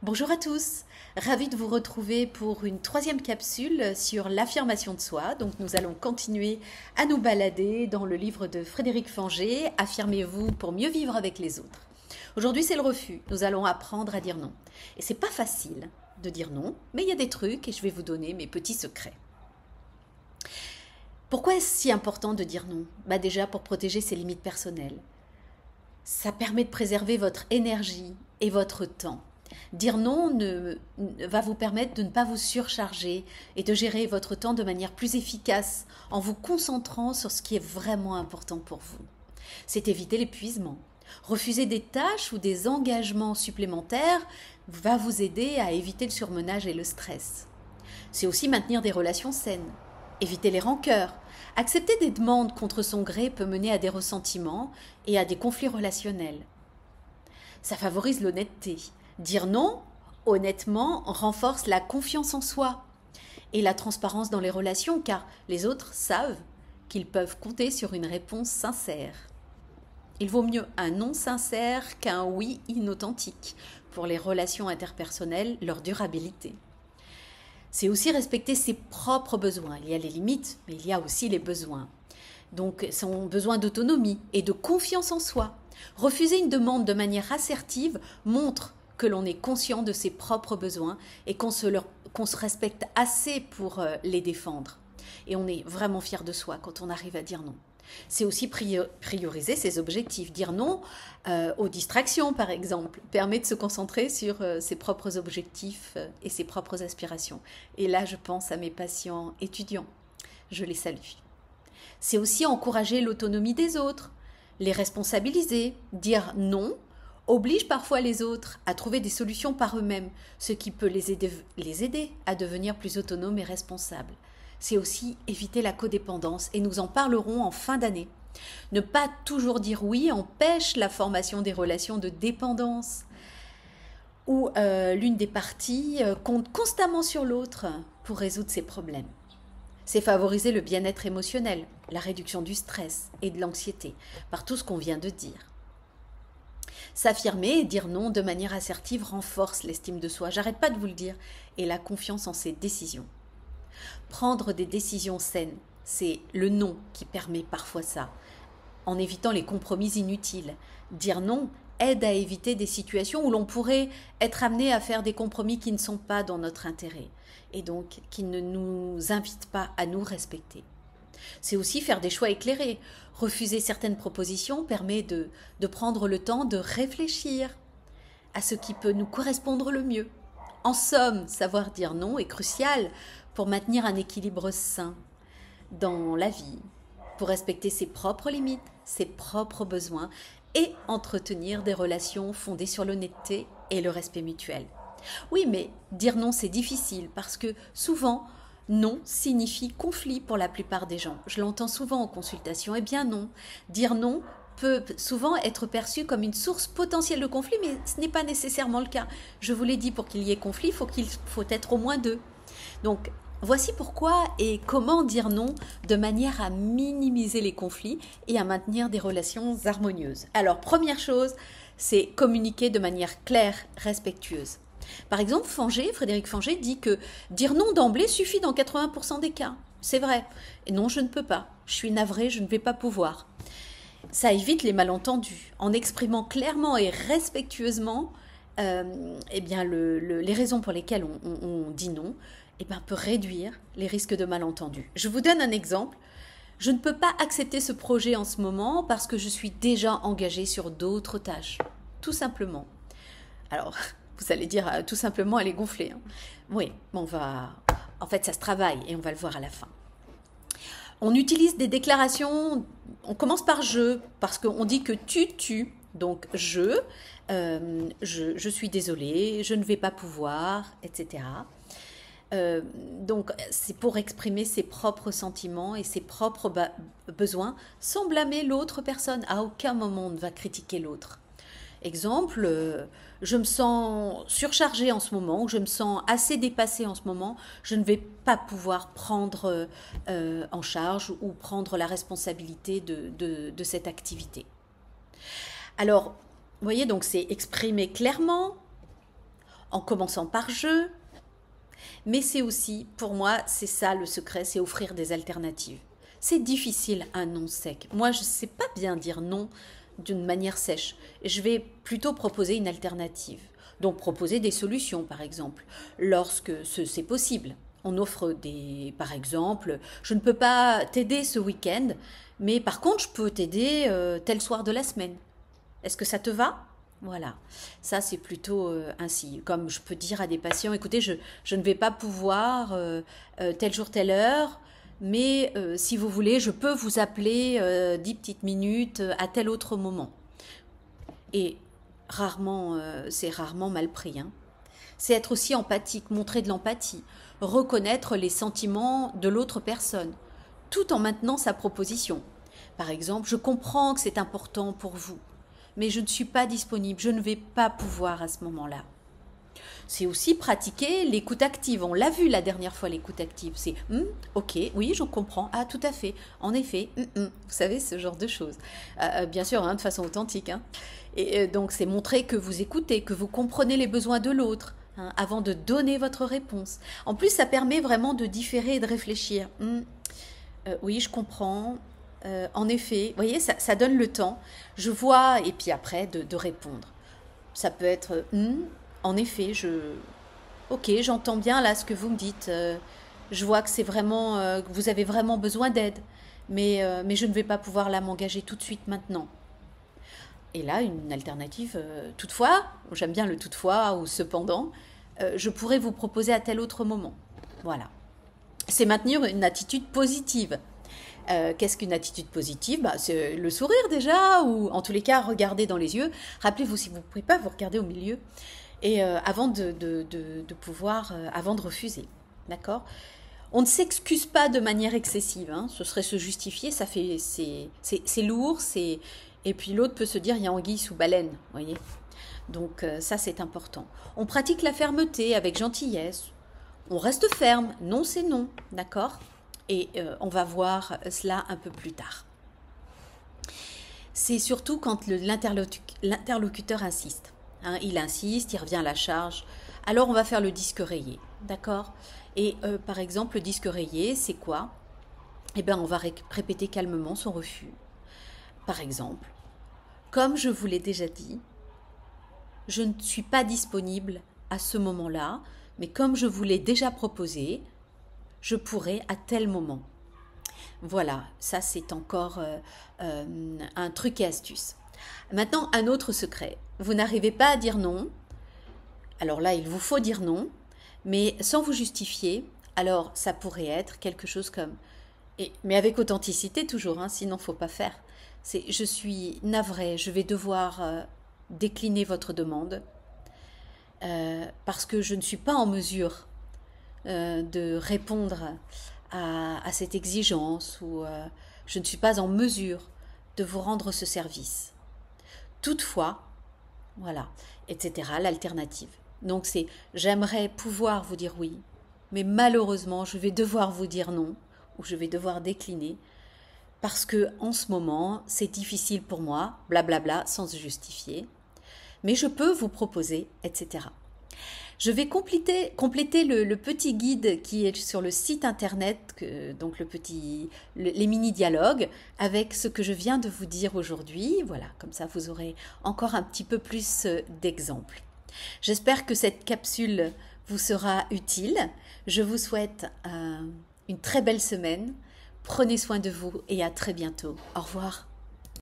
Bonjour à tous, ravi de vous retrouver pour une troisième capsule sur l'affirmation de soi. Donc nous allons continuer à nous balader dans le livre de Frédéric Fanget, Affirmez-vous pour mieux vivre avec les autres. Aujourd'hui c'est le refus, nous allons apprendre à dire non. Et c'est pas facile de dire non, mais il y a des trucs et je vais vous donner mes petits secrets. Pourquoi est-ce si important de dire non? Déjà pour protéger ses limites personnelles. Ça permet de préserver votre énergie et votre temps. Dire non va vous permettre de ne pas vous surcharger et de gérer votre temps de manière plus efficace en vous concentrant sur ce qui est vraiment important pour vous. C'est éviter l'épuisement. Refuser des tâches ou des engagements supplémentaires va vous aider à éviter le surmenage et le stress. C'est aussi maintenir des relations saines. Éviter les rancœurs. Accepter des demandes contre son gré peut mener à des ressentiments et à des conflits relationnels. Ça favorise l'honnêteté. Dire non, honnêtement, renforce la confiance en soi et la transparence dans les relations, car les autres savent qu'ils peuvent compter sur une réponse sincère. Il vaut mieux un non sincère qu'un oui inauthentique pour les relations interpersonnelles, leur durabilité. C'est aussi respecter ses propres besoins. Il y a les limites, mais il y a aussi les besoins. Donc, son besoin d'autonomie et de confiance en soi. Refuser une demande de manière assertive montre que l'on est conscient de ses propres besoins et qu'on se respecte assez pour les défendre. Et on est vraiment fier de soi quand on arrive à dire non. C'est aussi prioriser ses objectifs. Dire non aux distractions, par exemple, permet de se concentrer sur ses propres objectifs et ses propres aspirations. Et là, je pense à mes patients étudiants. Je les salue. C'est aussi encourager l'autonomie des autres, les responsabiliser. Dire non oblige parfois les autres à trouver des solutions par eux-mêmes, ce qui peut les aider à devenir plus autonomes et responsables. C'est aussi éviter la codépendance et nous en parlerons en fin d'année. Ne pas toujours dire oui empêche la formation des relations de dépendance où l'une des parties compte constamment sur l'autre pour résoudre ses problèmes. C'est favoriser le bien-être émotionnel, la réduction du stress et de l'anxiété par tout ce qu'on vient de dire. S'affirmer et dire non de manière assertive renforce l'estime de soi, j'arrête pas de vous le dire, et la confiance en ses décisions. Prendre des décisions saines, c'est le non qui permet parfois ça, en évitant les compromis inutiles. Dire non aide à éviter des situations où l'on pourrait être amené à faire des compromis qui ne sont pas dans notre intérêt, et donc qui ne nous invitent pas à nous respecter. C'est aussi faire des choix éclairés. Refuser certaines propositions permet de prendre le temps de réfléchir à ce qui peut nous correspondre le mieux. En somme, savoir dire non est crucial pour maintenir un équilibre sain dans la vie, pour respecter ses propres limites, ses propres besoins et entretenir des relations fondées sur l'honnêteté et le respect mutuel. Oui, mais dire non, c'est difficile parce que souvent, non signifie conflit pour la plupart des gens. Je l'entends souvent en consultation. Eh bien non, dire non peut souvent être perçu comme une source potentielle de conflit, mais ce n'est pas nécessairement le cas. Je vous l'ai dit, pour qu'il y ait conflit, il faut être au moins deux. Donc, voici pourquoi et comment dire non de manière à minimiser les conflits et à maintenir des relations harmonieuses. Alors, première chose, c'est communiquer de manière claire, respectueuse. Par exemple, Frédéric Fanget dit que dire non d'emblée suffit dans 80% des cas. C'est vrai. Et non, je ne peux pas. Je suis navrée, je ne vais pas pouvoir. Ça évite les malentendus. En exprimant clairement et respectueusement les raisons pour lesquelles on dit non, peut réduire les risques de malentendus. Je vous donne un exemple. Je ne peux pas accepter ce projet en ce moment parce que je suis déjà engagée sur d'autres tâches. Tout simplement. Alors, vous allez dire, tout simplement, elle est gonflée. Oui, en fait, ça se travaille et on va le voir à la fin. On utilise des déclarations, on commence par je, parce qu'on dit que tu, donc je suis désolée, je ne vais pas pouvoir, etc. Donc, c'est pour exprimer ses propres sentiments et ses propres besoins sans blâmer l'autre personne. À aucun moment on ne va critiquer l'autre. Exemple, je me sens surchargée en ce moment, ou je me sens assez dépassée en ce moment, je ne vais pas pouvoir prendre en charge ou prendre la responsabilité de cette activité. Alors, vous voyez, donc c'est exprimer clairement, en commençant par je. Mais c'est aussi, pour moi, c'est ça le secret, c'est offrir des alternatives. C'est difficile un non sec. Moi, je ne sais pas bien dire non d'une manière sèche. Je vais plutôt proposer une alternative. Donc proposer des solutions, par exemple, lorsque c'est possible. On offre des, par exemple, je ne peux pas t'aider ce week-end, mais par contre, je peux t'aider tel soir de la semaine. Est-ce que ça te va? Voilà, ça c'est plutôt ainsi. Comme je peux dire à des patients, écoutez, je ne vais pas pouvoir tel jour, telle heure, mais si vous voulez, je peux vous appeler 10 petites minutes à tel autre moment. Et rarement, c'est rarement mal pris. Hein. C'est être aussi empathique, montrer de l'empathie, reconnaître les sentiments de l'autre personne, tout en maintenant sa proposition. Par exemple, je comprends que c'est important pour vous, mais je ne suis pas disponible, je ne vais pas pouvoir à ce moment-là. C'est aussi pratiquer l'écoute active. On l'a vu la dernière fois, l'écoute active. C'est ok, oui, je comprends. Ah, tout à fait. En effet, vous savez, ce genre de choses. Bien sûr, hein, de façon authentique. Hein. Et donc, c'est montrer que vous écoutez, que vous comprenez les besoins de l'autre hein, avant de donner votre réponse. En plus, ça permet vraiment de différer et de réfléchir. Oui, je comprends. En effet, vous voyez, ça donne le temps. Je vois, et puis après, de répondre. Ça peut être en effet, ok, j'entends bien là ce que vous me dites. Je vois que c'est vraiment, que vous avez vraiment besoin d'aide, mais je ne vais pas pouvoir là m'engager tout de suite maintenant. Et là, une alternative, toutefois, j'aime bien le toutefois ou cependant, je pourrais vous proposer à tel autre moment. Voilà. C'est maintenir une attitude positive. Qu'est-ce qu'une attitude positive? C'est le sourire déjà, ou en tous les cas, regarder dans les yeux. Rappelez-vous, si vous ne pouvez pas vous regarder au milieu, et avant de pouvoir, avant de refuser. D'accord? On ne s'excuse pas de manière excessive, hein. Ce serait se justifier, ça fait, c'est lourd, et puis l'autre peut se dire, il y a anguille sous baleine, voyez. Donc ça, c'est important. On pratique la fermeté avec gentillesse. On reste ferme, non c'est non, d'accord? Et on va voir cela un peu plus tard. C'est surtout quand l'interlocuteur insiste. Hein, il insiste, il revient à la charge. Alors on va faire le disque rayé, d'accord? Et par exemple, le disque rayé, c'est quoi? Eh bien, on va répéter calmement son refus. Par exemple, comme je vous l'ai déjà dit, je ne suis pas disponible à ce moment-là, mais comme je vous l'ai déjà proposé, je pourrai à tel moment. Voilà, ça c'est encore un truc et astuce. Maintenant, un autre secret. Vous n'arrivez pas à dire non. Alors là, il vous faut dire non, mais sans vous justifier. Alors, ça pourrait être quelque chose comme... mais avec authenticité toujours, hein, sinon il ne faut pas faire. C'est « je suis navrée, je vais devoir décliner votre demande parce que je ne suis pas en mesure de répondre à cette exigence ou je ne suis pas en mesure de vous rendre ce service. Toutefois, voilà, etc., l'alternative. Donc c'est j'aimerais pouvoir vous dire oui, mais malheureusement je vais devoir vous dire non ou je vais devoir décliner parce que en ce moment c'est difficile pour moi, blablabla, sans se justifier, mais je peux vous proposer, etc. Je vais compléter le petit guide qui est sur le site internet, donc les mini-dialogues, avec ce que je viens de vous dire aujourd'hui. Voilà, comme ça vous aurez encore un petit peu plus d'exemples. J'espère que cette capsule vous sera utile. Je vous souhaite une très belle semaine. Prenez soin de vous et à très bientôt. Au revoir.